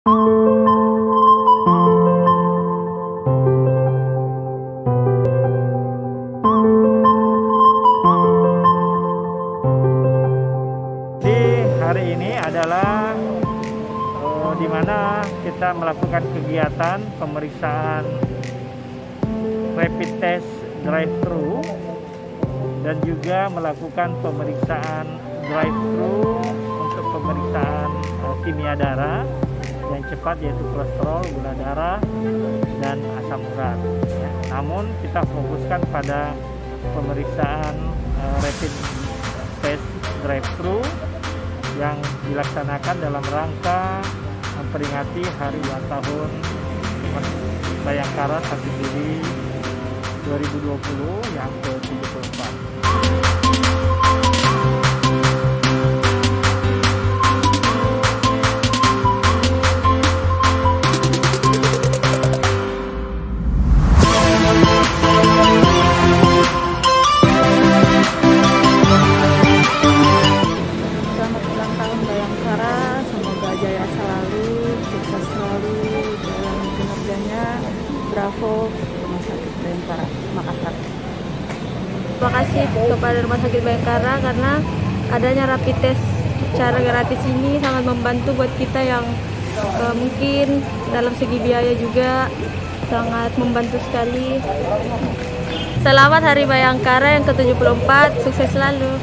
Hari ini adalah di mana kita melakukan kegiatan pemeriksaan rapid test drive-thru dan juga melakukan pemeriksaan drive-thru untuk pemeriksaan kimia darah yang cepat, yaitu kolesterol, gula darah, dan asam urat. Ya. Namun kita fokuskan pada pemeriksaan rapid test drive-thru yang dilaksanakan dalam rangka memperingati Hari Ulang Tahun Bayangkara 1 Juli 2020 yang ke-74. Bravo Rumah Sakit Bayangkara Makassar. Terima kasih kepada Rumah Sakit Bayangkara karena adanya rapid test secara gratis ini sangat membantu buat kita yang mungkin dalam segi biaya juga sangat membantu sekali. Selamat Hari Bayangkara yang ke-74, sukses selalu.